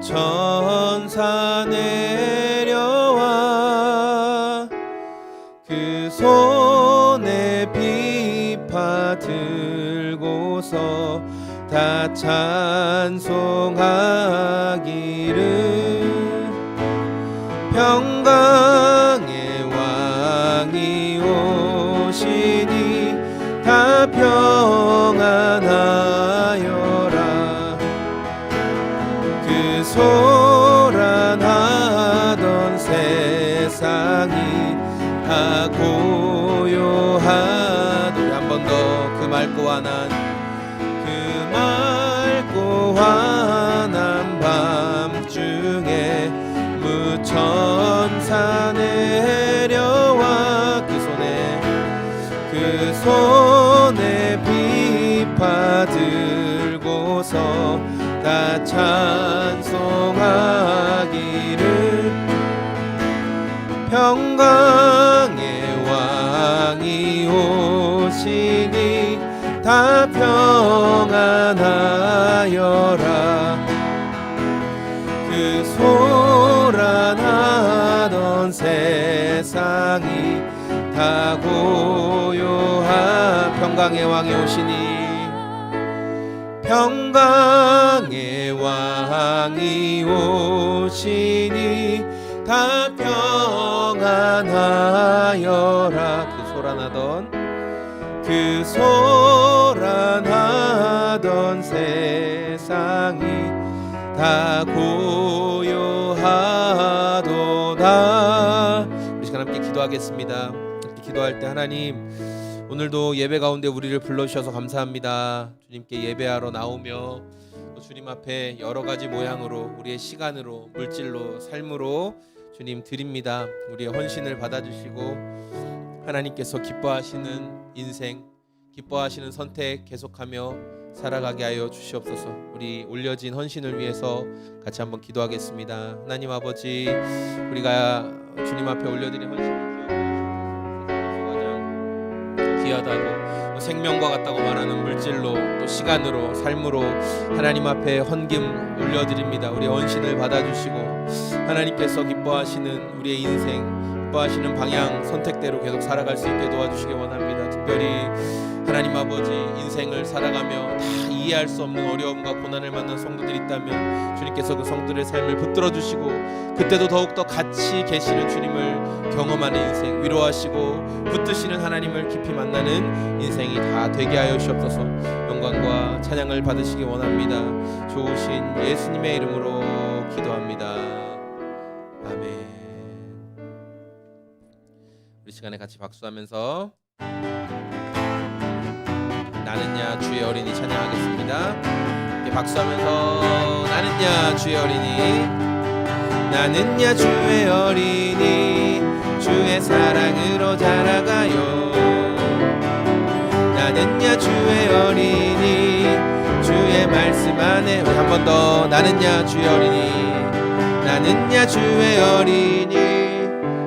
천사 내려와 그 손에 비파 들고서 다 찬송하기를 평강의 왕이 오시니 다 평안하여라. 그 소란하던 세상이 다 고요하다. 우리 한 번 더 그 맑고 환한 밤중에 무천사 내려와 그 손에 비파 들고서 다 찬송하기를 평강의 왕이 오시니 다 평안하여라. 그 소란하던 세상이 다 고요한 평강의 왕이 오시니 평강의 왕이 오시니 다 평안하여라. 그 소란하던 세상이 다 고요하도다. 우리 시간 함께 기도하겠습니다. 기도할 때 하나님, 오늘도 예배 가운데 우리를 불러주셔서 감사합니다. 주님께 예배하러 나오며 주님 앞에 여러 가지 모양으로 우리의 시간으로 물질로 삶으로 주님 드립니다. 우리의 헌신을 받아주시고 하나님께서 기뻐하시는 인생, 기뻐하시는 선택 계속하며 살아가게 하여 주시옵소서. 우리 올려진 헌신을 위해서 같이 한번 기도하겠습니다. 하나님 아버지, 우리가 주님 앞에 올려드린 헌신을 귀하다고 생명과 같다고 말하는 물질로 또 시간으로 삶으로 하나님 앞에 헌금 올려드립니다. 우리 헌신을 받아주시고 하나님께서 기뻐하시는 우리의 인생, 기뻐하시는 방향 선택대로 계속 살아갈 수 있게 도와주시기 원합니다. 특별히 하나님 아버지, 인생을 살아가며 다 이해할 수 없는 어려움과 고난을 만난 성도들이 있다면 주님께서 그 성도들의 삶을 붙들어 주시고 그때도 더욱더 같이 계시는 주님을 경험하는 인생, 위로하시고 붙드시는 하나님을 깊이 만나는 인생이 다 되게 하여 주시옵소서. 영광과 찬양을 받으시기 원합니다. 좋으신 예수님의 이름으로 기도합니다. 아멘. 우리 시간에 같이 박수하면서 나는야 주의 어린이 찬양하겠습니다. 박수하면서 나는야 주의 어린이, 나는야 주의 어린이, 주의 사랑으로 자라가요. 나는야 주의 어린이, 주의 말씀 안에. 우리 한 번 더. 나는야 주의 어린이, 나는야 주의 어린이,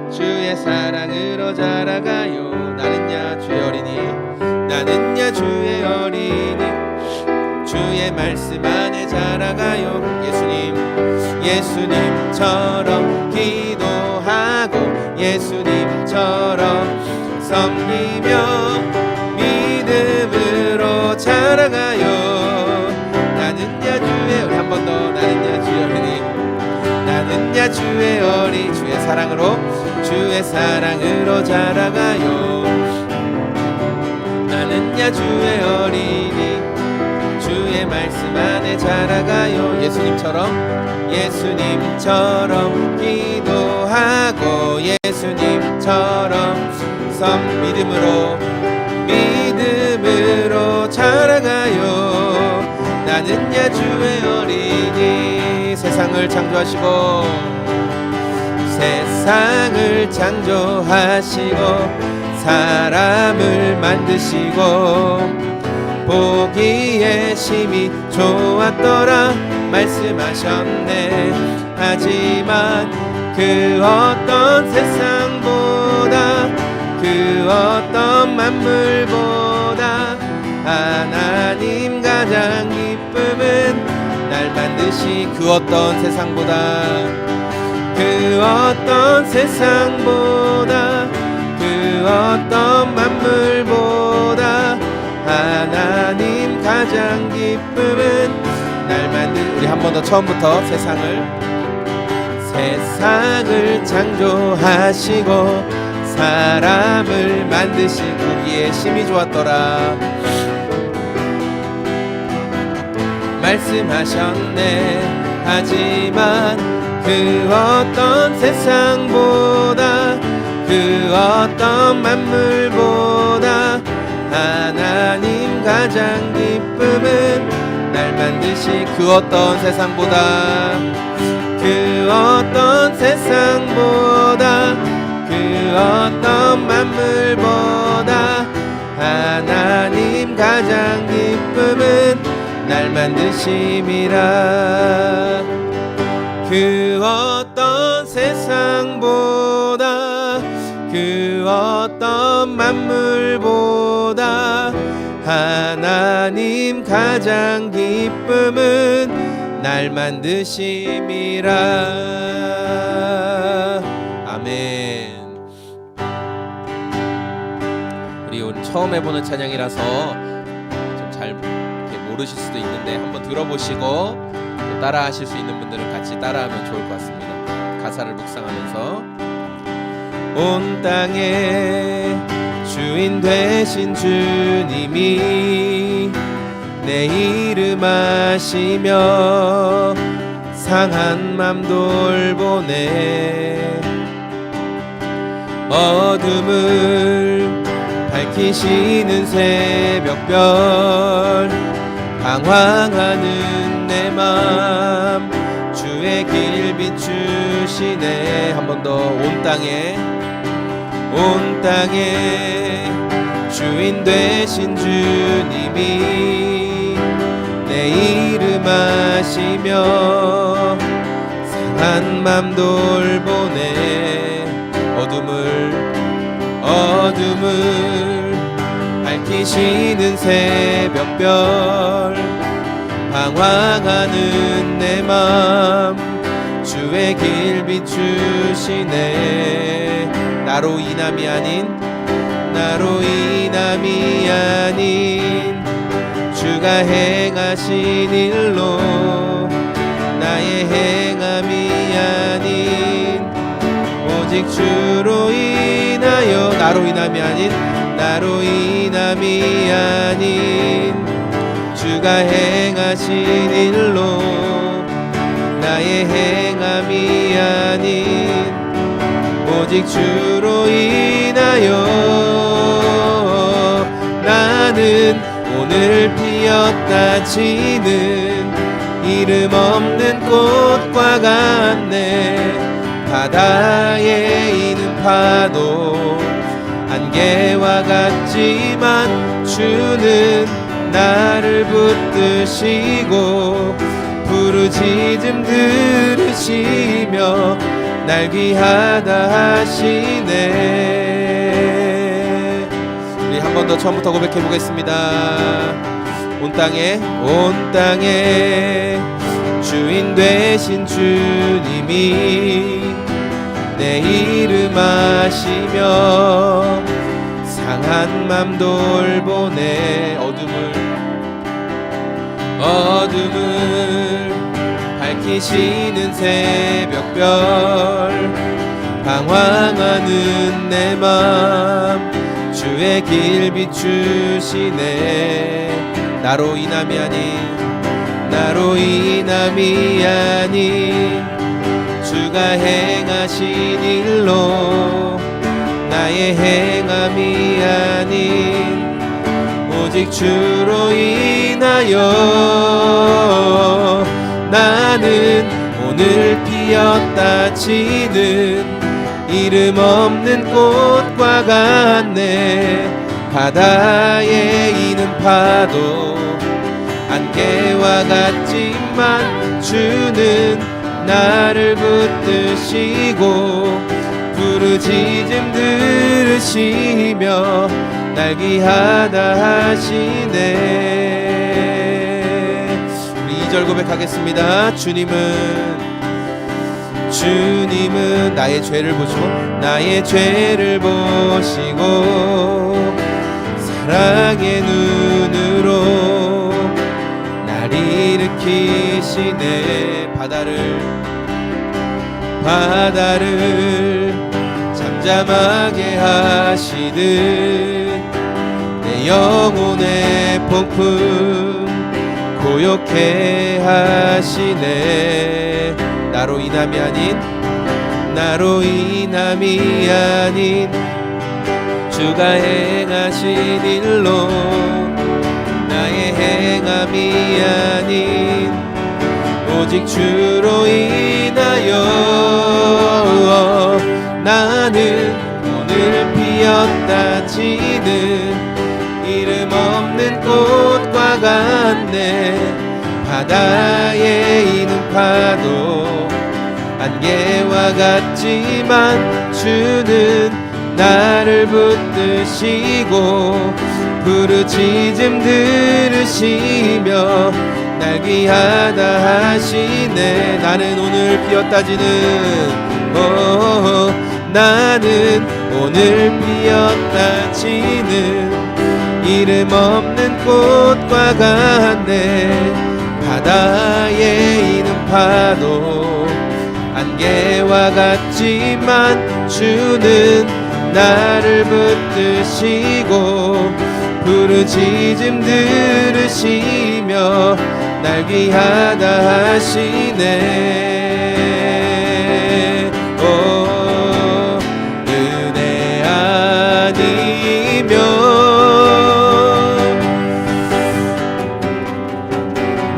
주의 사랑으로 자라가요. 나는야 주의 어린이, 나는야 주의 어린이, 주의 말씀 안에 자라가요. 예수님처럼 기도하고 예수님처럼 섬기며 믿음으로 자라가요. 나는야 주의, 우리 한 번 더. 나는야 주의 어린이, 나는야 주의 어린이, 주의 사랑으로 자라가요. 나는야 주의 어린이, 주의 말씀 안에 자라가요. 예수님처럼 기도하고 예수님처럼 믿음으로 자라가요. 나는야 주의 어린이, 세상을 창조하시고 사람을 만드시고 보기에 심히 좋았더라 말씀하셨네. 하지만 그 어떤 세상보다 그 어떤 만물보다 하나님 가장 기쁨은 날 날 만드시 그 어떤 세상보다 그 어떤 세상보다 그 어떤 만물보다 하나님 가장 기쁨은 날 만든 우리 한 번 더 처음부터 세상을 창조하시고 사람을 만드신 거기에 심히 좋았더라 말씀하셨네 하지만 그 어떤 세상보다 그 어떤 만물보다 하나님 가장 기쁨은 날 만드시 그 어떤 세상보다 그 어떤 세상보다 그 어떤 만물보다 하나님 가장 기쁨은 날 만드심이라 그 어떤 세상보다 그 어떤 만물보다 하나님 가장 기쁨은 날 만드심이라. 아멘. 우리 오늘 처음 해보는 찬양이라서 좀 잘 모르실 수도 있는데 한번 들어보시고 또 따라하실 수 있는 분들은 같이 따라하면 좋을 것 같습니다. 가사를 묵상하면서 온 땅에 주인 되신 주님이 내 이름 아시며 상한 맘 돌보네 어둠을 밝히시는 새벽별 방황하는 내 맘 주의 길 비추시네 한 번 더 온 땅에 주인 되신 주님이 내 이름 아시며 상한 맘 돌보네 어둠을 밝히시는 새벽별 방황하는 내 맘 주의 길 비추시네 나로 인함이 아닌 주가 행하신 일로 나의 행함이 아닌 오직 주로 인하여 나로 인함이 아닌 주가 행하신 일로 나의 행함이 아닌 오직 주로 인하여 나는 오늘 피었다 지는 이름 없는 꽃과 같네 바다에 이는 파도 안개와 같지만 주는 나를 붙드시고 부르짖음 들으시며 날 귀하다 하시네 우리 한 번 더 처음부터 고백해 보겠습니다. 온 땅에 주인 되신 주님이 내 이름 아시며 상한 맘 돌보네 어둠을 밝히시는 새벽별 방황하는 내 맘 주의 길 비추시네 나로 인함이 아닌 주가 행하신 일로 나의 행함이 아닌 오직 주로 인하여 나는 오늘 피었다 지는 이름 없는 꽃과 같네 바다에 이는 파도 안개와 같지만 주는 나를 붙드시고 부르짖음 들으시며 날 귀하다 하시네 우리 2절 고백하겠습니다. 주님은 나의 죄를 보시고 사랑의 눈으로 날 일으키시네. 바다를 잠잠하게 하시듯 내 영혼의 폭풍 고요케 하시네. 나로 인함이 아닌 주가 행하신 일로 나의 행함이 아닌 오직 주로 인하여 나는 오늘 피었다 지는 이름 없는 꽃과 같네. 바다에 이는 파도 안개와 같지만 주는 나를 붙드시고 부르짖음 들으시며 날 귀하다 하시네. 나는 오늘 피었다 지는 나는 오늘 피었다 지는 이름 없는 꽃과 같네. 바다에 이는 파도 안개와 같지만 주는 나를 붙드시고 부르짖음 들으시며 날 귀하다 하시네. 은혜 아니면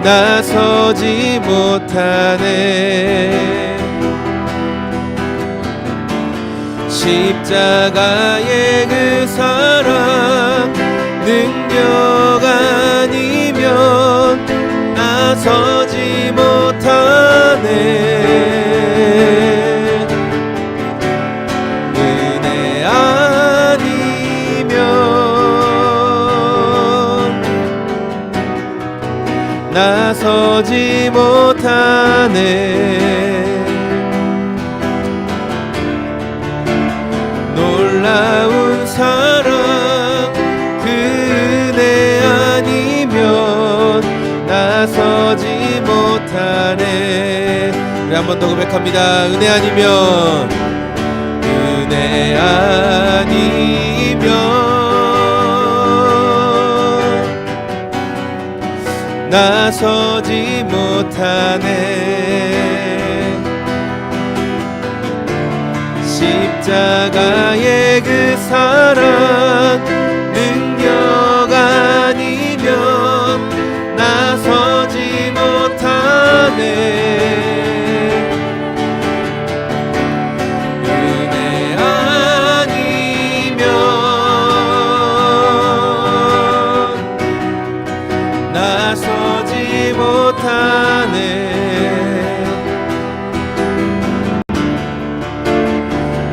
나서지 못하네. 십자가의 그 사랑 능력 아니면 나서지 못하네. 은혜 아니면 나서지 못하네. 놀라운 사랑 그 은혜 아니면 나서지 못하네. 우리 한 번 더 고백합니다. 은혜 아니면 나서지 못하네. 십자가의 그 사랑 능력 아니면 나서지 못하네. 은혜 아니면 나서지 못하네.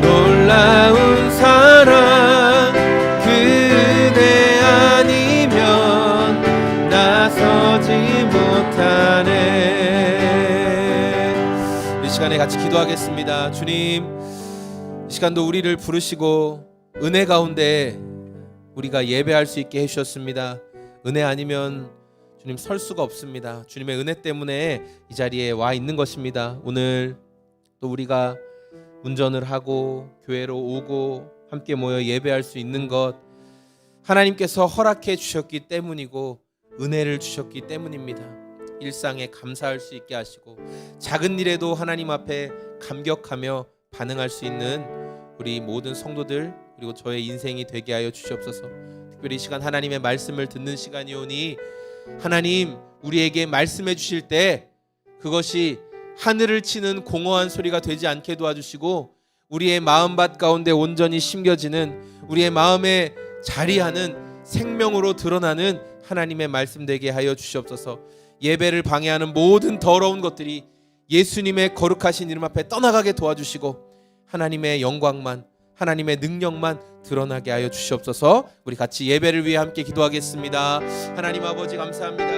놀라운 사랑 그 은혜 아니면 나서지 못하네. 이 시간에 같이 기도하겠습니다. 주님, 이 시간도 우리를 부르시고 은혜 가운데 우리가 예배할 수 있게 해주셨습니다. 은혜 아니면 주님 설 수가 없습니다. 주님의 은혜 때문에 이 자리에 와 있는 것입니다. 오늘 또 우리가 운전을 하고 교회로 오고 함께 모여 예배할 수 있는 것 하나님께서 허락해 주셨기 때문이고 은혜를 주셨기 때문입니다. 일상에 감사할 수 있게 하시고 작은 일에도 하나님 앞에 감격하며 반응할 수 있는 우리 모든 성도들 그리고 저의 인생이 되게 하여 주시옵소서. 특별히 이 시간 하나님의 말씀을 듣는 시간이오니 하나님 우리에게 말씀해 주실 때 그것이 하늘을 치는 공허한 소리가 되지 않게 도와주시고 우리의 마음밭 가운데 온전히 심겨지는 우리의 마음에 자리하는 생명으로 드러나는 하나님의 말씀 되게 하여 주시옵소서. 예배를 방해하는 모든 더러운 것들이 예수님의 거룩하신 이름 앞에 떠나가게 도와주시고 하나님의 영광만 하나님의 능력만 드러나게 하여 주시옵소서. 우리 같이 예배를 위해 함께 기도하겠습니다. 하나님 아버지 감사합니다.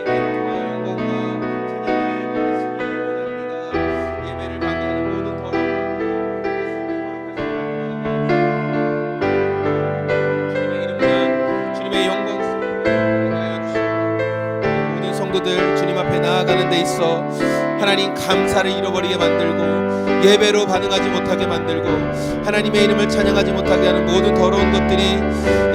예배를 통하여 영광과 가운데 있어 하나님 감사를 잃어버리게 만들고 예배로 반응하지 못하게 만들고 하나님의 이름을 찬양하지 못하게 하는 모든 더러운 것들이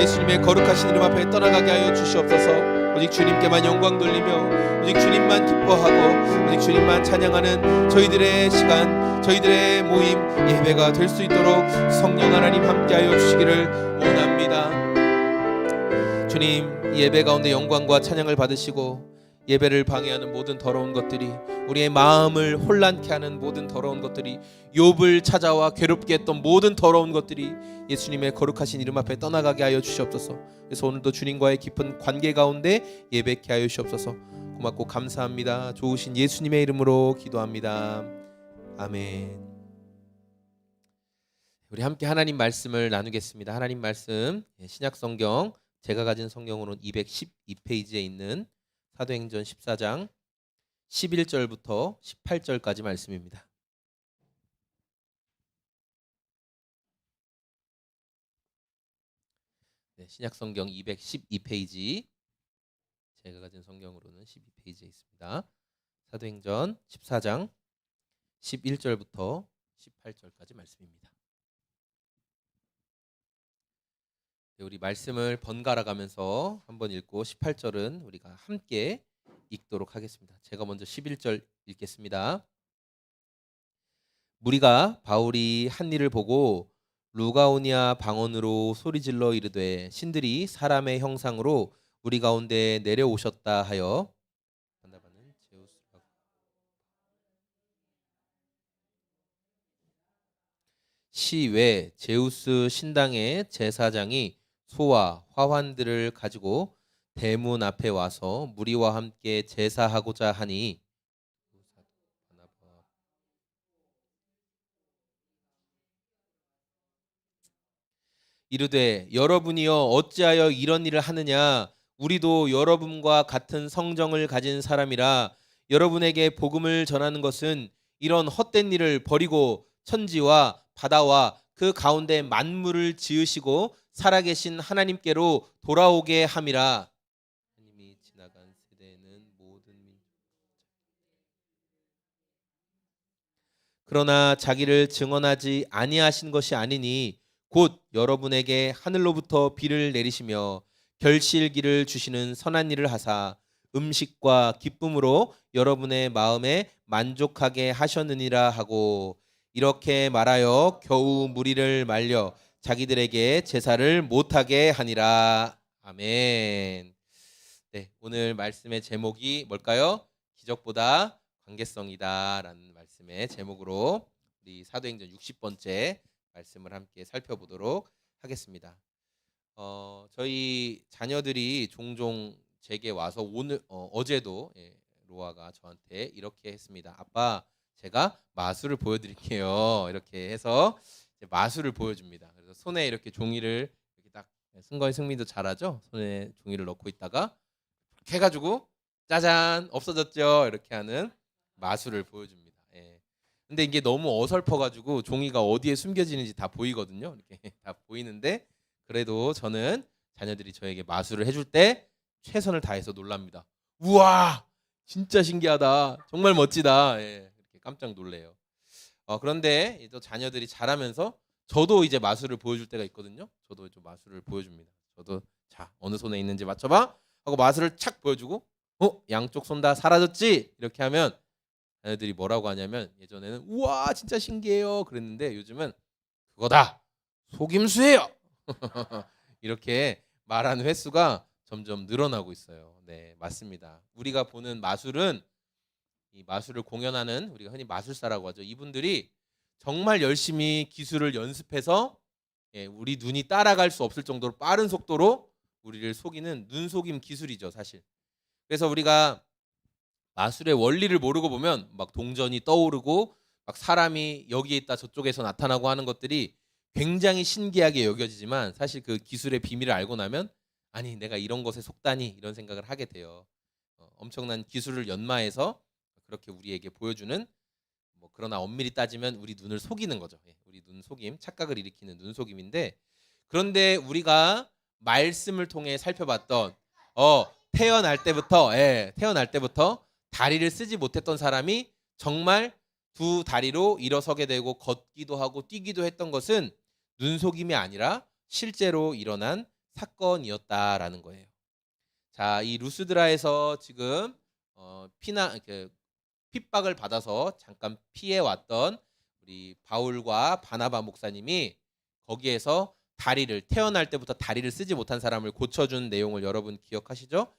예수님의 거룩하신 이름 앞에 떠나가게 하여 주시옵소서. 오직 주님께만 영광 돌리며 오직 주님만 기뻐하고 오직 주님만 찬양하는 저희들의 시간, 저희들의 모임, 예배가 될 수 있도록 성령 하나님 함께하여 주시기를 원합니다. 주님, 예배 가운데 영광과 찬양을 받으시고 예배를 방해하는 모든 더러운 것들이, 우리의 마음을 혼란케 하는 모든 더러운 것들이, 욥을 찾아와 괴롭게 했던 모든 더러운 것들이 예수님의 거룩하신 이름 앞에 떠나가게 하여 주시옵소서. 그래서 오늘도 주님과의 깊은 관계 가운데 예배케 하여 주시옵소서. 고맙고 감사합니다. 좋으신 예수님의 이름으로 기도합니다. 아멘. 우리 함께 하나님 말씀을 나누겠습니다. 하나님 말씀, 신약 성경, 제가 가진 성경으로는 212페이지에 있는 사도행전 14장 11절부터 18절까지 말씀입니다. 네, 신약 성경 212페이지, 제가 가진 성경으로는 12페이지에 있습니다. 사도행전 14장 11절부터 18절까지 말씀입니다. 네, 우리 말씀을 번갈아 가면서 한번 읽고 18절은 우리가 함께 읽도록 하겠습니다. 제가 먼저 11절 읽겠습니다. 무리가 바울이 한 일을 보고 루가오니아 방언으로 소리질러 이르되 신들이 사람의 형상으로 우리 가운데 내려오셨다 하여 시외 제우스 신당의 제사장이 소와 화환들을 가지고 대문 앞에 와서 무리와 함께 제사하고자 하니 이르되 여러분이여 어찌하여 이런 일을 하느냐. 우리도 여러분과 같은 성정을 가진 사람이라 여러분에게 복음을 전하는 것은 이런 헛된 일을 버리고 천지와 바다와 그 가운데 만물을 지으시고 살아계신 하나님께로 돌아오게 함이라. 하나님이 지나간 세대에는 모든 그러나 자기를 증언하지 아니하신 것이 아니니 곧 여러분에게 하늘로부터 비를 내리시며 결실기를 주시는 선한 일을 하사 음식과 기쁨으로 여러분의 마음에 만족하게 하셨느니라 하고 이렇게 말하여 겨우 무리를 말려 자기들에게 제사를 못하게 하니라. 아멘. 네, 오늘 말씀의 제목이 뭘까요? 기적보다 관계성이다 라는 말씀의 제목으로 우리 사도행전 60번째 말씀을 함께 살펴보도록 하겠습니다. 저희 자녀들이 종종 제게 와서 어제도 로아가 저한테 이렇게 했습니다. 아빠, 제가 마술을 보여드릴게요. 이렇게 해서 마술을 보여줍니다. 그래서 손에 이렇게 종이를 이렇게 딱, 승건이 승민도 잘하죠? 손에 종이를 넣고 있다가 이렇게 해가지고 짜잔 없어졌죠? 이렇게 하는 마술을 보여줍니다. 근데 이게 너무 어설퍼가지고 종이가 어디에 숨겨지는지 다 보이거든요. 이렇게 다 보이는데 그래도 저는 자녀들이 저에게 마술을 해줄 때 최선을 다해서 놀랍니다. 우와, 진짜 신기하다, 정말 멋지다. 이렇게 깜짝 놀래요. 그런데 또 자녀들이 자라면서 저도 이제 마술을 보여줄 때가 있거든요. 저도 좀 마술을 보여줍니다. 저도 자, 어느 손에 있는지 맞춰봐 하고 마술을 착 보여주고 양쪽 손 다 사라졌지? 이렇게 하면 자녀들이 뭐라고 하냐면 예전에는 우와 진짜 신기해요 그랬는데 요즘은 그거다, 속임수예요. 이렇게 말하는 횟수가 점점 늘어나고 있어요. 네, 맞습니다. 우리가 보는 마술은, 이 마술을 공연하는, 우리가 흔히 마술사라고 하죠, 이분들이 정말 열심히 기술을 연습해서 우리 눈이 따라갈 수 없을 정도로 빠른 속도로 우리를 속이는 눈속임 기술이죠, 사실. 그래서 우리가 마술의 원리를 모르고 보면 막 동전이 떠오르고 막 사람이 여기에 있다 저쪽에서 나타나고 하는 것들이 굉장히 신기하게 여겨지지만 사실 그 기술의 비밀을 알고 나면 아니, 내가 이런 것에 속다니, 이런 생각을 하게 돼요. 엄청난 기술을 연마해서 그렇게 우리에게 보여주는, 그러나 엄밀히 따지면 우리 눈을 속이는 거죠. 우리 눈 속임, 착각을 일으키는 눈 속임인데, 그런데 우리가 말씀을 통해 살펴봤던 태어날 때부터 다리를 쓰지 못했던 사람이 정말 두 다리로 일어서게 되고 걷기도 하고 뛰기도 했던 것은 눈속임이 아니라 실제로 일어난 사건이었다라는 거예요. 자, 이 루스드라에서 지금 핍박을 받아서 잠깐 피해 왔던 우리 바울과 바나바 목사님이 거기에서 태어날 때부터 다리를 쓰지 못한 사람을 고쳐준 내용을 여러분 기억하시죠?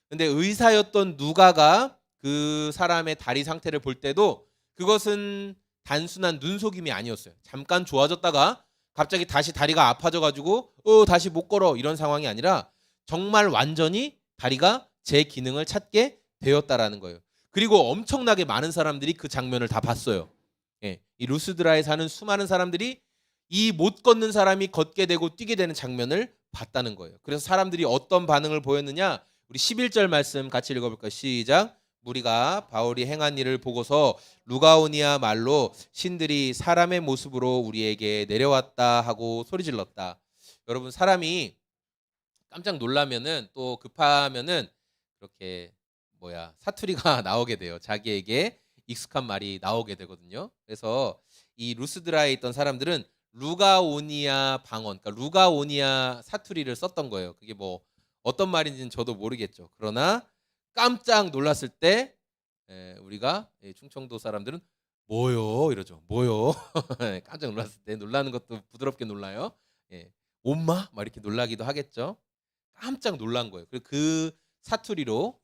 근데 의사였던 누가가 그 사람의 다리 상태를 볼 때도 그것은 단순한 눈속임이 아니었어요. 잠깐 좋아졌다가 갑자기 다시 다리가 아파져가지고 다시 못 걸어 이런 상황이 아니라 정말 완전히 다리가 제 기능을 찾게 되었다라는 거예요. 그리고 엄청나게 많은 사람들이 그 장면을 다 봤어요. 예, 이 루스드라에 사는 수많은 사람들이 이 못 걷는 사람이 걷게 되고 뛰게 되는 장면을 봤다는 거예요. 그래서 사람들이 어떤 반응을 보였느냐? 우리 11절 말씀 같이 읽어볼까요? 시작. 무리가 바울이 행한 일을 보고서 루가오니아 말로 신들이 사람의 모습으로 우리에게 내려왔다 하고 소리질렀다. 여러분, 사람이 깜짝 놀라면은 또 급하면은 그렇게 사투리가 나오게 돼요. 자기에게 익숙한 말이 나오게 되거든요. 그래서 이 루스드라에 있던 사람들은 루가오니아 방언, 그러니까 루가오니아 사투리를 썼던 거예요. 그게 뭐 어떤 말인지는 저도 모르겠죠. 그러나 깜짝 놀랐을 때 우리가 충청도 사람들은 뭐요 이러죠. 뭐요. 깜짝 놀랐을 때 놀라는 것도 부드럽게 놀라요. 엄마 막 이렇게 놀라기도 하겠죠. 깜짝 놀란 거예요. 그 사투리로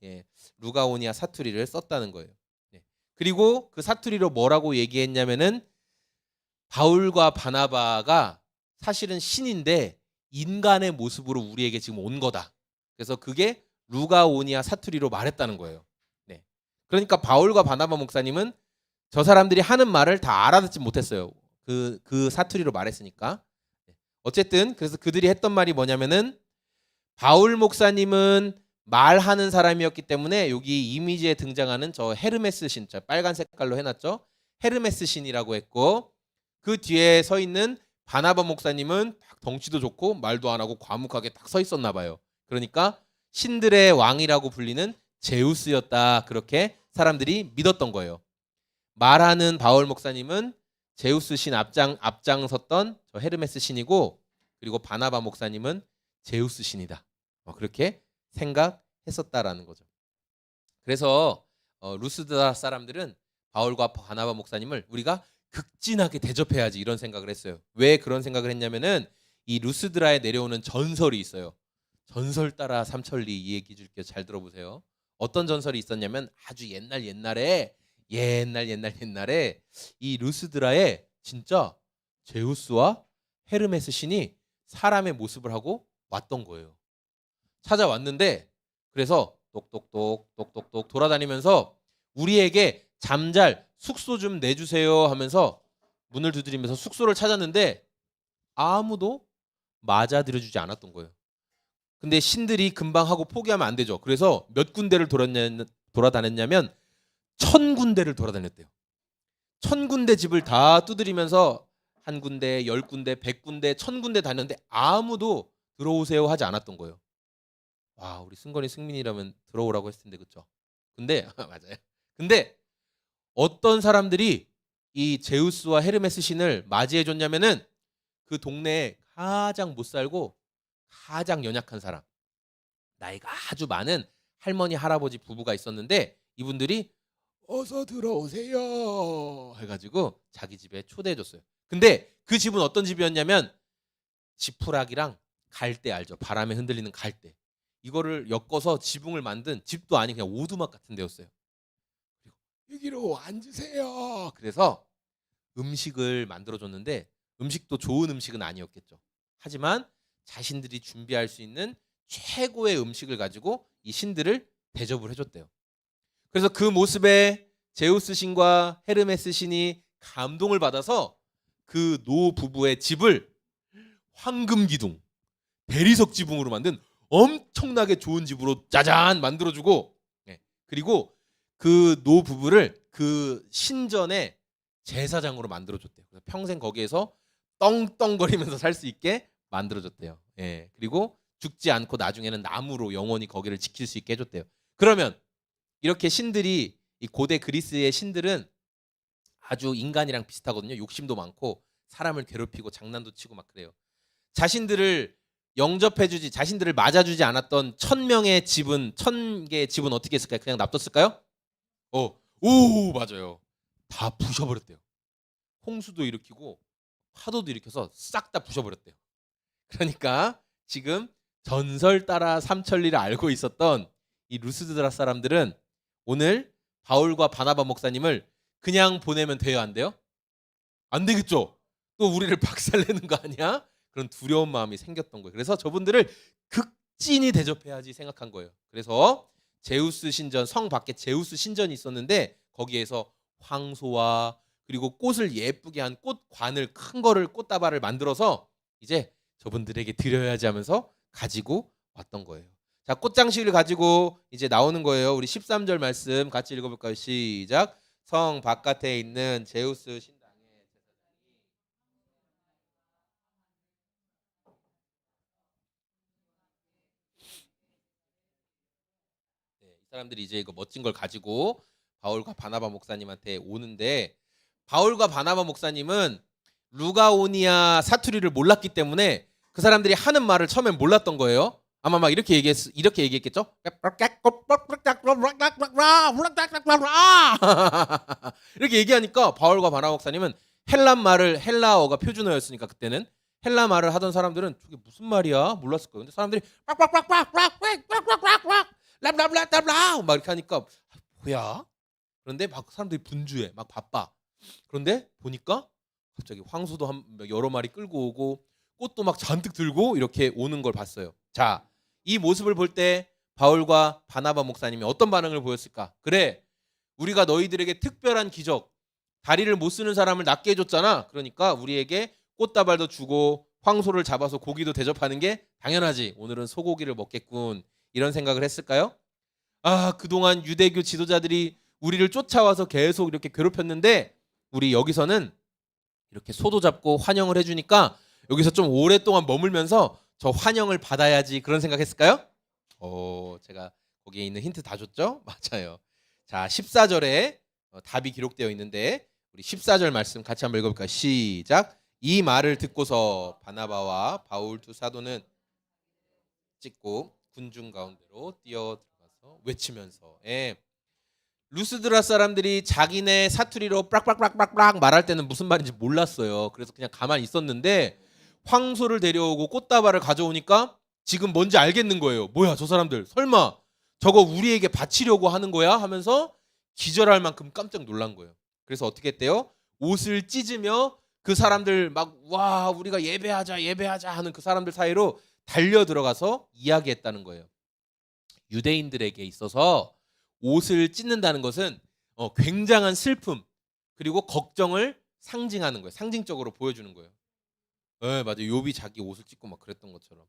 루가오니아 사투리를 썼다는 거예요. 그리고 그 사투리로 뭐라고 얘기했냐면은 바울과 바나바가 사실은 신인데 인간의 모습으로 우리에게 지금 온 거다. 그래서 그게 루가오니아 사투리로 말했다는 거예요. 그러니까 바울과 바나바 목사님은 저 사람들이 하는 말을 다 알아듣지 못했어요. 그 사투리로 말했으니까. 어쨌든 그래서 그들이 했던 말이 뭐냐면은 바울 목사님은 말하는 사람이었기 때문에 여기 이미지에 등장하는 저 헤르메스 신, 저 빨간 색깔로 해놨죠. 헤르메스 신이라고 했고 그 뒤에 서 있는 바나바 목사님은 덩치도 좋고 말도 안 하고 과묵하게 딱 서 있었나 봐요. 그러니까 신들의 왕이라고 불리는 제우스였다. 그렇게 사람들이 믿었던 거예요. 말하는 바울 목사님은 제우스 신 앞장섰던 저 헤르메스 신이고 그리고 바나바 목사님은 제우스 신이다. 그렇게 생각했었다라는 거죠. 그래서 루스드라 사람들은 바울과 바나바 목사님을 우리가 극진하게 대접해야지 이런 생각을 했어요. 왜 그런 생각을 했냐면은 이 루스드라에 내려오는 전설이 있어요. 전설 따라 삼천리 이 얘기 줄게요. 잘 들어보세요. 어떤 전설이 있었냐면 아주 옛날에 이 루스드라에 진짜 제우스와 헤르메스 신이 사람의 모습을 하고 왔던 거예요. 찾아왔는데 그래서 똑똑똑 돌아다니면서 우리에게 잠잘 숙소 좀 내주세요 하면서 문을 두드리면서 숙소를 찾았는데 아무도 맞아들여주지 않았던 거예요. 근데 신들이 금방 하고 포기하면 안 되죠. 그래서 몇 군데를 돌아다녔냐면 1000군데를 돌아다녔대요. 1000군데 집을 다 두드리면서 1군데, 10군데, 100군데, 1000군데 다녔는데 아무도 들어오세요 하지 않았던 거예요. 와, 우리 승건이 승민이라면 들어오라고 했을 텐데 그렇죠? 근데 맞아요. 근데 어떤 사람들이 이 제우스와 헤르메스 신을 맞이해 줬냐면은 그 동네에 가장 못 살고 가장 연약한 사람, 나이가 아주 많은 할머니 할아버지 부부가 있었는데 이분들이 어서 들어오세요 해가지고 자기 집에 초대해 줬어요. 근데 그 집은 어떤 집이었냐면 지푸라기랑 갈대 알죠? 바람에 흔들리는 갈대, 이거를 엮어서 지붕을 만든 집도 아닌 그냥 오두막 같은 데였어요. 그리고 여기로 앉으세요. 그래서 음식을 만들어줬는데 음식도 좋은 음식은 아니었겠죠. 하지만 자신들이 준비할 수 있는 최고의 음식을 가지고 이 신들을 대접을 해줬대요. 그래서 그 모습에 제우스 신과 헤르메스 신이 감동을 받아서 그 노 부부의 집을 황금 기둥, 대리석 지붕으로 만든 엄청나게 좋은 집으로 짜잔 만들어주고, 그리고 그 노 부부를 그 신전의 제사장으로 만들어줬대요. 그래서 평생 거기에서 떵떵거리면서 살 수 있게 만들어줬대요. 그리고 죽지 않고 나중에는 나무로 영원히 거기를 지킬 수 있게 해줬대요. 그러면 이렇게 신들이 이 고대 그리스의 신들은 아주 인간이랑 비슷하거든요. 욕심도 많고 사람을 괴롭히고 장난도 치고 막 그래요. 자신들을 영접해주지, 자신들을 맞아주지 않았던 1000명의 집은, 1000개의 집은 어떻게 했을까요? 그냥 놔뒀을까요? 오, 맞아요. 다 부셔버렸대요. 홍수도 일으키고 파도도 일으켜서 싹 다 부셔버렸대요. 그러니까 지금 전설 따라 삼천리를 알고 있었던 이 루스드라 사람들은 오늘 바울과 바나바 목사님을 그냥 보내면 돼요, 안 돼요? 안 되겠죠. 또 우리를 박살내는 거 아니야? 그런 두려운 마음이 생겼던 거예요. 그래서 저분들을 극진히 대접해야지 생각한 거예요. 그래서 제우스 신전, 성 밖에 제우스 신전이 있었는데 거기에서 황소와 그리고 꽃을 예쁘게 한 꽃관을, 큰 거를, 꽃다발을 만들어서 이제 저분들에게 드려야지 하면서 가지고 왔던 거예요. 자, 꽃장식을 가지고 이제 나오는 거예요. 우리 13절 말씀 같이 읽어볼까요? 시작. 성 바깥에 있는 제우스 신당의 네, 이 사람들이 이제 이거 멋진 걸 가지고 바울과 바나바 목사님한테 오는데, 바울과 바나바 목사님은 루가오니아 사투리를 몰랐기 때문에 그 사람들이 하는 말을 처음엔 몰랐던 거예요. 아마 막 이렇게 얘기했겠죠? 이렇게 얘기하니까 바울과 바나바 목사님은 헬라어가 표준어였으니까 그때는 헬라 말을 하던 사람들은 저게 무슨 말이야? 몰랐을 거예요. 근데 사람들이 막 이렇게 하니까 뭐야? 그런데 막 사람들이 분주해, 막 바빠. 그런데 보니까 갑자기 황소도 여러 마리 끌고 오고 꽃도 막 잔뜩 들고 이렇게 오는 걸 봤어요. 자, 이 모습을 볼 때 바울과 바나바 목사님이 어떤 반응을 보였을까? 그래, 우리가 너희들에게 특별한 기적, 다리를 못 쓰는 사람을 낫게 해줬잖아. 그러니까 우리에게 꽃다발도 주고 황소를 잡아서 고기도 대접하는 게 당연하지. 오늘은 소고기를 먹겠군. 이런 생각을 했을까요? 아, 그동안 유대교 지도자들이 우리를 쫓아와서 계속 이렇게 괴롭혔는데 우리 여기서는 이렇게 소도 잡고 환영을 해주니까 여기서 좀 오랫동안 머물면서 저 환영을 받아야지, 그런 생각했을까요? 제가 거기에 있는 힌트 다 줬죠? 맞아요. 자, 14절에 답이 기록되어 있는데 우리 14절 말씀 같이 한번 읽어볼까요? 시작. 이 말을 듣고서 바나바와 바울 두 사도는 찍고 군중 가운데로 뛰어 들어가서 외치면서, 루스드라 사람들이 자기네 사투리로 빡빡빡빡빡 말할 때는 무슨 말인지 몰랐어요. 그래서 그냥 가만히 있었는데 황소를 데려오고 꽃다발을 가져오니까 지금 뭔지 알겠는 거예요. 뭐야, 저 사람들 설마 저거 우리에게 바치려고 하는 거야? 하면서 기절할 만큼 깜짝 놀란 거예요. 그래서 어떻게 했대요? 옷을 찢으며 그 사람들 막 와, 우리가 예배하자 하는 그 사람들 사이로 달려 들어가서 이야기했다는 거예요. 유대인들에게 있어서 옷을 찢는다는 것은 굉장한 슬픔 그리고 걱정을 상징하는 거예요. 상징적으로 보여주는 거예요. 네, 맞아요. 욥이 자기 옷을 찢고 막 그랬던 것처럼.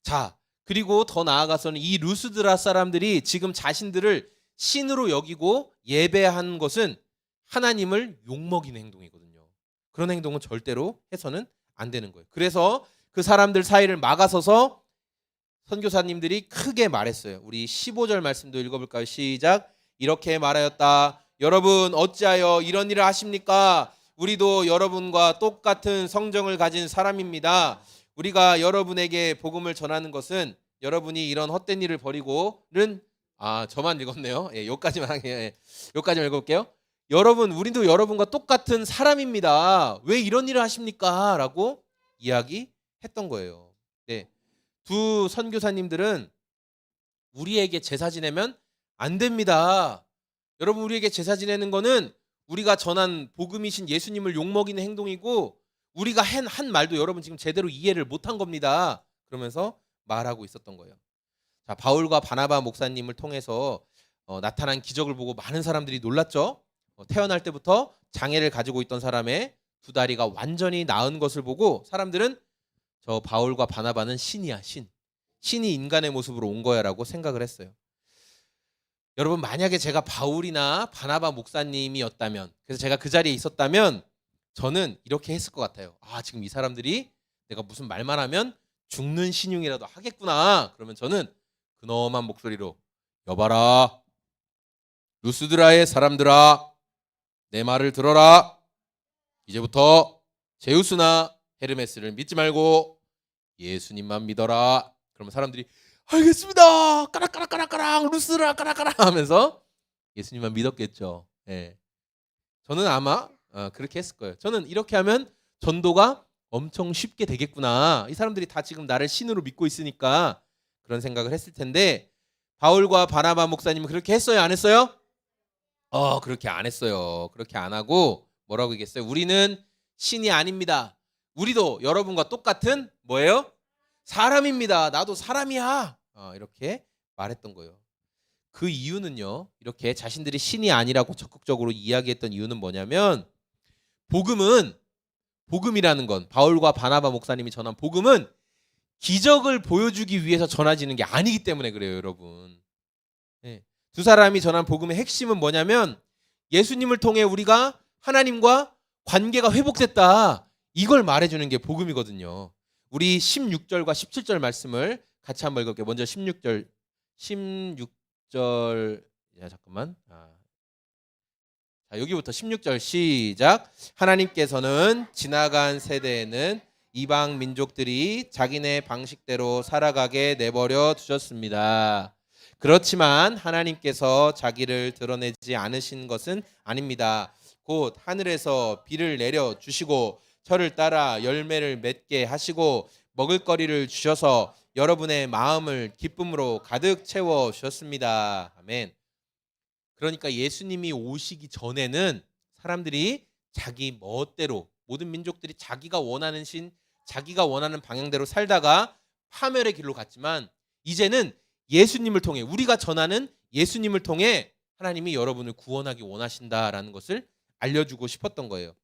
자, 그리고 더 나아가서는 이 루스드라 사람들이 지금 자신들을 신으로 여기고 예배한 것은 하나님을 욕먹이는 행동이거든요. 그런 행동은 절대로 해서는 안 되는 거예요. 그래서 그 사람들 사이를 막아서서 선교사님들이 크게 말했어요. 우리 15절 말씀도 읽어볼까요? 시작. 이렇게 말하였다. 여러분 어찌하여 이런 일을 하십니까? 우리도 여러분과 똑같은 성정을 가진 사람입니다. 우리가 여러분에게 복음을 전하는 것은 여러분이 이런 헛된 일을 벌이고는, 저만 읽었네요. 여기까지만 읽어볼게요. 여러분, 우리도 여러분과 똑같은 사람입니다. 왜 이런 일을 하십니까? 라고 이야기했던 거예요. 네. 두 선교사님들은 우리에게 제사 지내면 안 됩니다. 여러분, 우리에게 제사 지내는 거는 우리가 전한 복음이신 예수님을 욕먹이는 행동이고 우리가 한 말도 여러분 지금 제대로 이해를 못한 겁니다. 그러면서 말하고 있었던 거예요. 자, 바울과 바나바 목사님을 통해서 나타난 기적을 보고 많은 사람들이 놀랐죠. 태어날 때부터 장애를 가지고 있던 사람의 두 다리가 완전히 나은 것을 보고 사람들은 저 바울과 바나바는 신이야, 신이 인간의 모습으로 온 거야라고 생각을 했어요. 여러분, 만약에 제가 바울이나 바나바 목사님이었다면, 그래서 제가 그 자리에 있었다면 저는 이렇게 했을 것 같아요. 지금 이 사람들이 내가 무슨 말만 하면 죽는 신용이라도 하겠구나. 그러면 저는 근엄한 목소리로 여봐라, 루스드라의 사람들아, 내 말을 들어라. 이제부터 제우스나 헤르메스를 믿지 말고 예수님만 믿어라. 그러면 사람들이 알겠습니다. 까락까락까락까락 루스드라 까락까락 하면서 예수님만 믿었겠죠. 예. 저는 아마 그렇게 했을 거예요. 저는 이렇게 하면 전도가 엄청 쉽게 되겠구나. 이 사람들이 다 지금 나를 신으로 믿고 있으니까 그런 생각을 했을 텐데, 바울과 바나바 목사님은 그렇게 했어요, 안 했어요? 그렇게 안 했어요. 그렇게 안 하고 뭐라고 얘기했어요? 우리는 신이 아닙니다. 우리도 여러분과 똑같은 뭐예요? 사람입니다. 나도 사람이야. 이렇게 말했던 거예요. 그 이유는요, 이렇게 자신들이 신이 아니라고 적극적으로 이야기했던 이유는 뭐냐면, 복음이라는 건, 바울과 바나바 목사님이 전한 복음은 기적을 보여주기 위해서 전해지는 게 아니기 때문에 그래요, 여러분. 네. 두 사람이 전한 복음의 핵심은 뭐냐면, 예수님을 통해 우리가 하나님과 관계가 회복됐다, 이걸 말해주는 게 복음이거든요. 우리 16절과 17절 말씀을 같이 한번 읽을게요. 먼저 16절. 잠깐만. 자, 여기부터 16절 시작. 하나님께서는 지나간 세대에는 이방 민족들이 자기네 방식대로 살아가게 내버려 두셨습니다. 그렇지만 하나님께서 자기를 드러내지 않으신 것은 아닙니다. 곧 하늘에서 비를 내려 주시고 철을 따라 열매를 맺게 하시고 먹을거리를 주셔서 여러분의 마음을 기쁨으로 가득 채워 주셨습니다. 아멘. 그러니까 예수님이 오시기 전에는 사람들이 자기 멋대로, 모든 민족들이 자기가 원하는 신, 자기가 원하는 방향대로 살다가 파멸의 길로 갔지만, 이제는 예수님을 통해, 우리가 전하는 예수님을 통해 하나님이 여러분을 구원하기 원하신다라는 것을 알려주고 싶었던 거예요.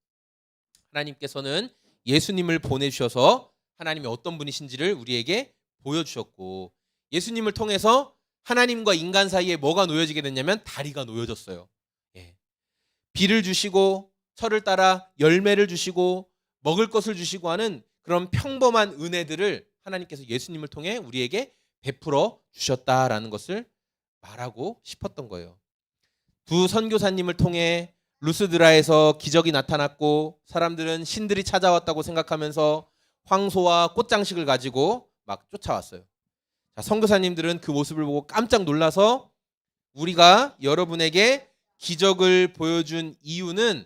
하나님께서는 예수님을 보내주셔서 하나님이 어떤 분이신지를 우리에게 보여주셨고, 예수님을 통해서 하나님과 인간 사이에 뭐가 놓여지게 됐냐면 다리가 놓여졌어요. 예. 비를 주시고 철을 따라 열매를 주시고 먹을 것을 주시고 하는 그런 평범한 은혜들을 하나님께서 예수님을 통해 우리에게 베풀어 주셨다라는 것을 말하고 싶었던 거예요. 두 선교사님을 통해 루스드라에서 기적이 나타났고, 사람들은 신들이 찾아왔다고 생각하면서 황소와 꽃장식을 가지고 막 쫓아왔어요. 자, 선교사님들은 그 모습을 보고 깜짝 놀라서, 우리가 여러분에게 기적을 보여준 이유는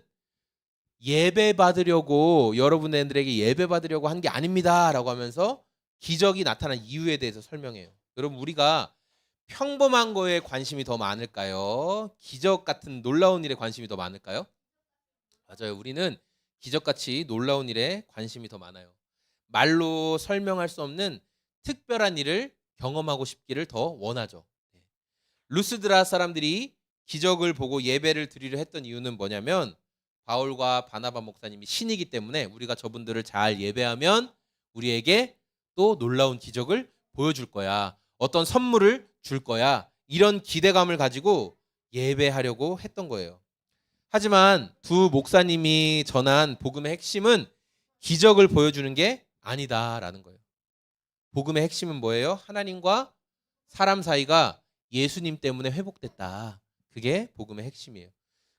예배 받으려고, 여러분들에게 예배 받으려고 한 게 아닙니다 라고 하면서 기적이 나타난 이유에 대해서 설명해요. 여러분, 우리가 평범한 거에 관심이 더 많을까요? 기적 같은 놀라운 일에 관심이 더 많을까요? 맞아요. 우리는 기적같이 놀라운 일에 관심이 더 많아요. 말로 설명할 수 없는 특별한 일을 경험하고 싶기를 더 원하죠. 루스드라 사람들이 기적을 보고 예배를 드리려 했던 이유는 뭐냐면, 바울과 바나바 목사님이 신이기 때문에 우리가 저분들을 잘 예배하면 우리에게 또 놀라운 기적을 보여줄 거야, 어떤 선물을 줄 거야, 이런 기대감을 가지고 예배하려고 했던 거예요. 하지만 두 목사님이 전한 복음의 핵심은 기적을 보여주는 게 아니다라는 거예요. 복음의 핵심은 뭐예요? 하나님과 사람 사이가 예수님 때문에 회복됐다. 그게 복음의 핵심이에요.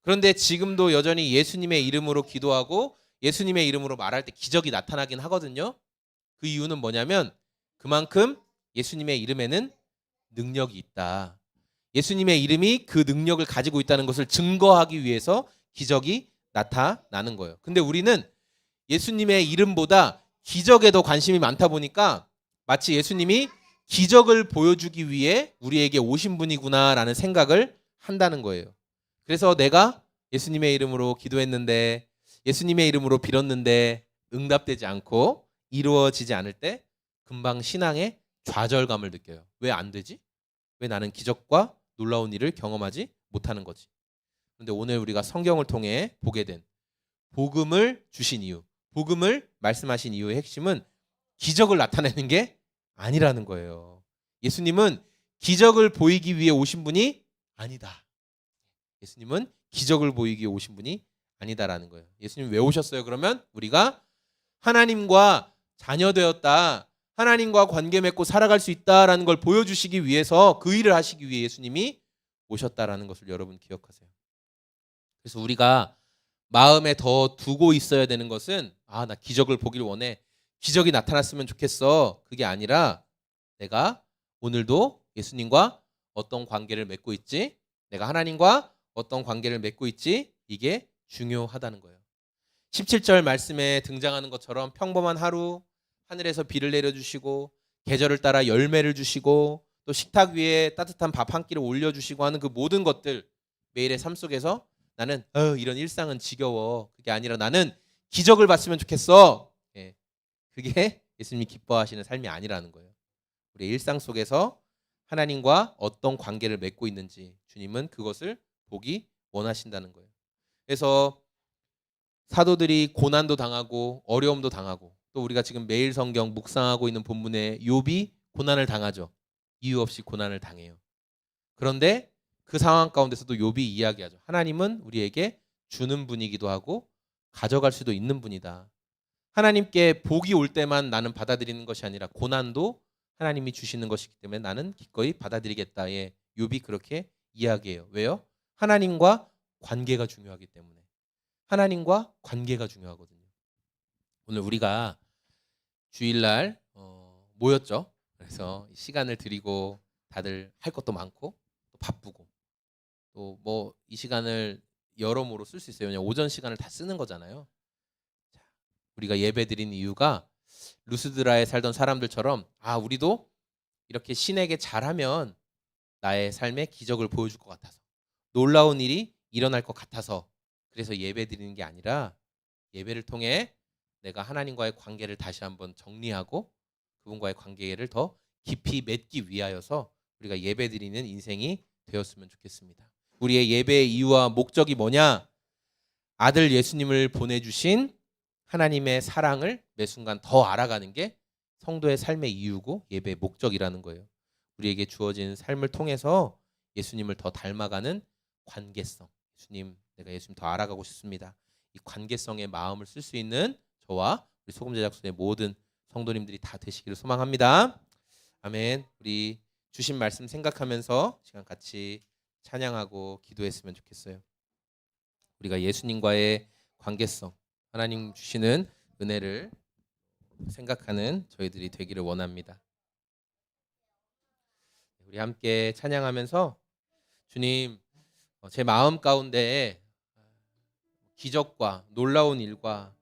그런데 지금도 여전히 예수님의 이름으로 기도하고 예수님의 이름으로 말할 때 기적이 나타나긴 하거든요. 그 이유는 뭐냐면, 그만큼 예수님의 이름에는 능력이 있다. 예수님의 이름이 그 능력을 가지고 있다는 것을 증거하기 위해서 기적이 나타나는 거예요. 근데 우리는 예수님의 이름보다 기적에 더 관심이 많다 보니까 마치 예수님이 기적을 보여주기 위해 우리에게 오신 분이구나라는 생각을 한다는 거예요. 그래서 내가 예수님의 이름으로 기도했는데, 예수님의 이름으로 빌었는데 응답되지 않고 이루어지지 않을 때 금방 신앙의 좌절감을 느껴요. 왜 안 되지? 왜 나는 기적과 놀라운 일을 경험하지 못하는 거지? 그런데 오늘 우리가 성경을 통해 보게 된 복음을 주신 이유, 복음을 말씀하신 이유의 핵심은 기적을 나타내는 게 아니라는 거예요. 예수님은 기적을 보이기 위해 오신 분이 아니다. 예수님은 기적을 보이기 위해 오신 분이 아니다라는 거예요. 예수님 왜 오셨어요? 그러면 우리가 하나님과 자녀 되었다, 하나님과 관계 맺고 살아갈 수 있다라는 걸 보여주시기 위해서, 그 일을 하시기 위해 예수님이 오셨다라는 것을 여러분 기억하세요. 그래서 우리가 마음에 더 두고 있어야 되는 것은 나 기적을 보길 원해. 기적이 나타났으면 좋겠어. 그게 아니라 내가 오늘도 예수님과 어떤 관계를 맺고 있지? 내가 하나님과 어떤 관계를 맺고 있지? 이게 중요하다는 거예요. 17절 말씀에 등장하는 것처럼 평범한 하루, 하늘에서 비를 내려주시고 계절을 따라 열매를 주시고 또 식탁 위에 따뜻한 밥 한 끼를 올려주시고 하는 그 모든 것들, 매일의 삶 속에서 나는 이런 일상은 지겨워. 그게 아니라 나는 기적을 봤으면 좋겠어. 그게 예수님이 기뻐하시는 삶이 아니라는 거예요. 우리 일상 속에서 하나님과 어떤 관계를 맺고 있는지 주님은 그것을 보기 원하신다는 거예요. 그래서 사도들이 고난도 당하고 어려움도 당하고 또 우리가 지금 매일 성경 묵상하고 있는 본문에 욥이 고난을 당하죠. 이유 없이 고난을 당해요. 그런데 그 상황 가운데서도 욥이 이야기하죠. 하나님은 우리에게 주는 분이기도 하고 가져갈 수도 있는 분이다. 하나님께 복이 올 때만 나는 받아들이는 것이 아니라 고난도 하나님이 주시는 것이기 때문에 나는 기꺼이 받아들이겠다. 욥이 그렇게 이야기해요. 왜요? 하나님과 관계가 중요하기 때문에. 하나님과 관계가 중요하거든요. 오늘 우리가 주일날 모였죠. 그래서 시간을 드리고 다들 할 것도 많고 또 바쁘고 또 뭐 이 시간을 여러모로 쓸 수 있어요. 그냥 오전 시간을 다 쓰는 거잖아요. 자, 우리가 예배드린 이유가 루스드라에 살던 사람들처럼 우리도 이렇게 신에게 잘하면 나의 삶에 기적을 보여줄 것 같아서 놀라운 일이 일어날 것 같아서 그래서 예배드리는 게 아니라 예배를 통해 내가 하나님과의 관계를 다시 한번 정리하고 그분과의 관계를 더 깊이 맺기 위하여서 우리가 예배드리는 인생이 되었으면 좋겠습니다. 우리의 예배의 이유와 목적이 뭐냐? 아들 예수님을 보내주신 하나님의 사랑을 매 순간 더 알아가는 게 성도의 삶의 이유고 예배의 목적이라는 거예요. 우리에게 주어진 삶을 통해서 예수님을 더 닮아가는 관계성. 내가 예수님 더 알아가고 싶습니다. 이 관계성의 마음을 쓸 수 있는 저와 우리 소금 제작소의 모든 성도님들이 다 되시기를 소망합니다. 아멘. 우리 주신 말씀 생각하면서 시간 같이 찬양하고 기도했으면 좋겠어요. 우리가 예수님과의 관계성, 하나님 주시는 은혜를 생각하는 저희들이 되기를 원합니다. 우리 함께 찬양하면서 주님, 제 마음 가운데 기적과 놀라운 일과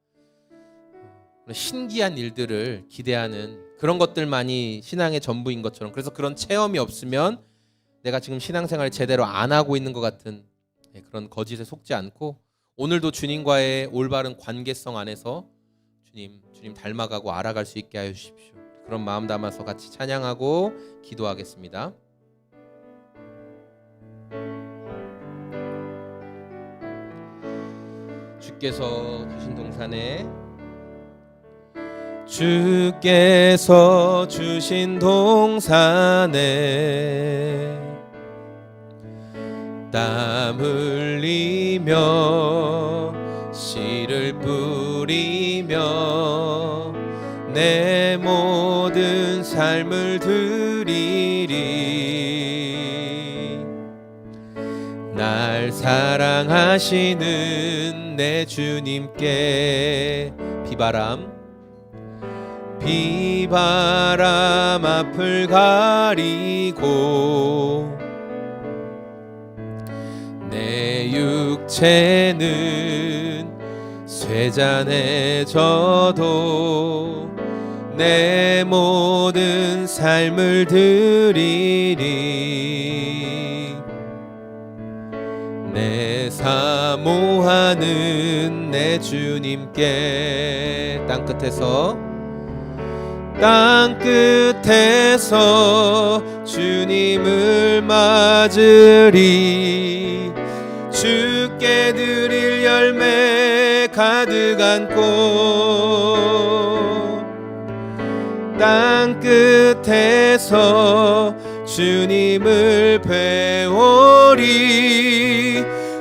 신기한 일들을 기대하는 그런 것들만이 신앙의 전부인 것처럼, 그래서 그런 체험이 없으면 내가 지금 신앙생활을 제대로 안 하고 있는 것 같은 그런 거짓에 속지 않고 오늘도 주님과의 올바른 관계성 안에서 주님 닮아가고 알아갈 수 있게 하여 주십시오. 그런 마음 담아서 같이 찬양하고 기도하겠습니다. 주께서 주신 동산에 주께서 주신 동산에 땀 흘리며 씨를 뿌리며 내 모든 삶을 드리리. 날 사랑하시는 내 주님께 비바람 앞을 가리고 내 육체는 쇠잔해져도 내 모든 삶을 드리리. 내 사모하는 내 주님께 땅끝에서 주님을 맞으리. 주께 드릴 열매 가득 안고 땅끝에서 주님을 배우리.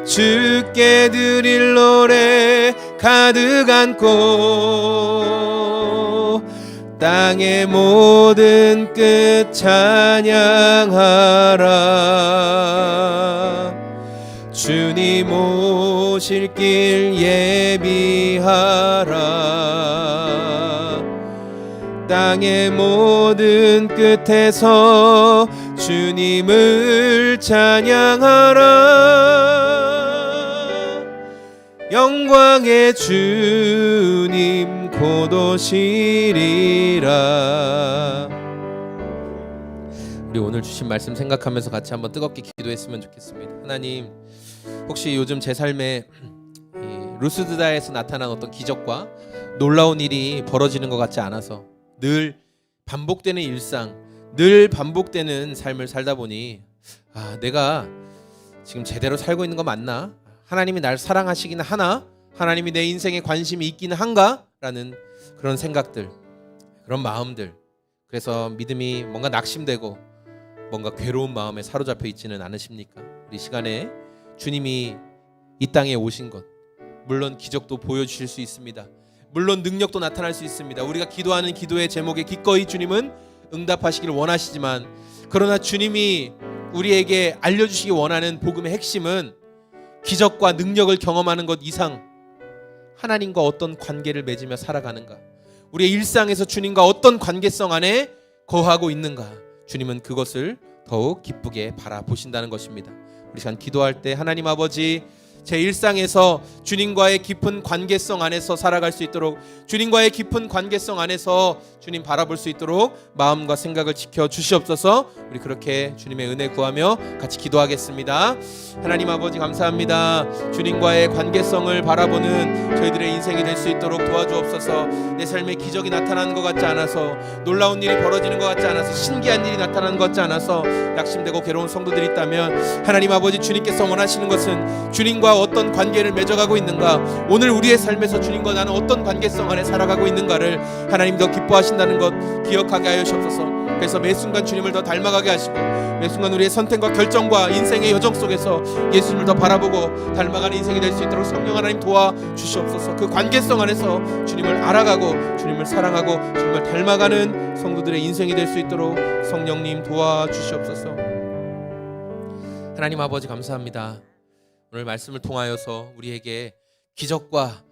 주께 드릴 노래 가득 안고 땅의 모든 끝 찬양하라. 오실 길 예비하라. 땅의 모든 끝에서 주님을 찬양하라. 영광의 주님 곧 오시리라. 우리 오늘 주신 말씀 생각하면서 같이 한번 뜨겁게 기도했으면 좋겠습니다. 하나님, 혹시 요즘 제 삶에 루스드다에서 나타난 어떤 기적과 놀라운 일이 벌어지는 것 같지 않아서 늘 반복되는 일상, 늘 반복되는 삶을 살다 보니 내가 지금 제대로 살고 있는 거 맞나? 하나님이 날 사랑하시기는 하나? 하나님이 내 인생에 관심이 있기는 한가? 라는 그런 생각들, 그런 마음들, 그래서 믿음이 뭔가 낙심되고 뭔가 괴로운 마음에 사로잡혀 있지는 않으십니까? 우리 시간에 주님이 이 땅에 오신 것, 물론 기적도 보여주실 수 있습니다. 물론 능력도 나타날 수 있습니다. 우리가 기도하는 기도의 제목에 기꺼이 주님은 응답하시기를 원하시지만, 그러나 주님이 우리에게 알려주시기 원하는 복음의 핵심은 기적과 능력을 경험하는 것 이상 하나님과 어떤 관계를 맺으며 살아가는가, 우리의 일상에서 주님과 어떤 관계성 안에 거하고 있는가, 주님은 그것을 더욱 기쁘게 바라보신다는 것입니다. 우리 시간 기도할 때 하나님 아버지, 제 일상에서 주님과의 깊은 관계성 안에서 살아갈 수 있도록, 주님과의 깊은 관계성 안에서 주님 바라볼 수 있도록 마음과 생각을 지켜 주시옵소서. 우리 그렇게 주님의 은혜 구하며 같이 기도하겠습니다. 하나님 아버지 감사합니다. 주님과의 관계성을 바라보는 저희들의 인생이 될 수 있도록 도와주옵소서. 내 삶에 기적이 나타나는 것 같지 않아서, 놀라운 일이 벌어지는 것 같지 않아서, 신기한 일이 나타나는 것 같지 않아서 낙심되고 괴로운 성도들이 있다면, 하나님 아버지 주님께서 원하시는 것은 주님과 어떤 관계를 맺어가고 있는가, 오늘 우리의 삶에서 주님과 나는 어떤 관계성 안에 살아가고 있는가를 하나님 더 기뻐하신다는 것 기억하게 하여 주옵소서. 그래서 매 순간 주님을 더 닮아가게 하시고, 매 순간 우리의 선택과 결정과 인생의 여정 속에서 예수님을 더 바라보고 닮아가는 인생이 될 수 있도록 성령 하나님 도와주시옵소서. 그 관계성 안에서 주님을 알아가고 주님을 사랑하고 주님을 닮아가는 성도들의 인생이 될 수 있도록 성령님 도와주시옵소서. 하나님 아버지 감사합니다. 오늘 말씀을 통하여서 우리에게 기적과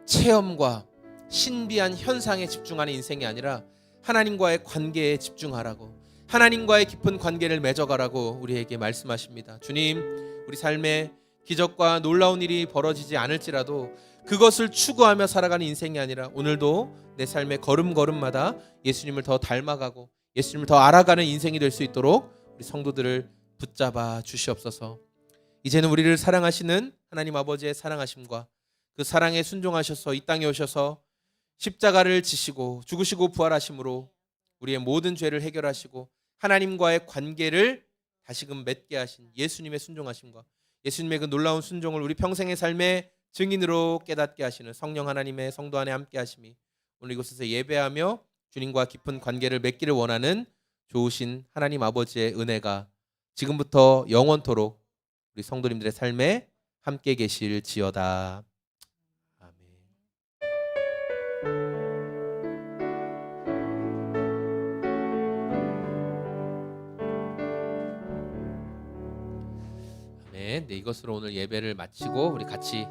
체험과 신비한 현상에 집중하는 인생이 아니라 하나님과의 관계에 집중하라고, 하나님과의 깊은 관계를 맺어가라고 우리에게 말씀하십니다. 주님, 우리 삶에 기적과 놀라운 일이 벌어지지 않을지라도 그것을 추구하며 살아가는 인생이 아니라 오늘도 내 삶의 걸음걸음마다 예수님을 더 닮아가고 예수님을 더 알아가는 인생이 될 수 있도록 우리 성도들을 붙잡아 주시옵소서. 이제는 우리를 사랑하시는 하나님 아버지의 사랑하심과 그 사랑에 순종하셔서 이 땅에 오셔서 십자가를 지시고 죽으시고 부활하심으로 우리의 모든 죄를 해결하시고 하나님과의 관계를 다시금 맺게 하신 예수님의 순종하심과 예수님의 그 놀라운 순종을 우리 평생의 삶의 증인으로 깨닫게 하시는 성령 하나님의 성도 안에 함께 하심이 오늘 이곳에서 예배하며 주님과 깊은 관계를 맺기를 원하는 좋으신 하나님 아버지의 은혜가 지금부터 영원토록 우리 성도님들의 삶에 함께 계실지어다. 아멘. 아멘. 네, 이것으로 오늘 예배를 마치고 우리 같이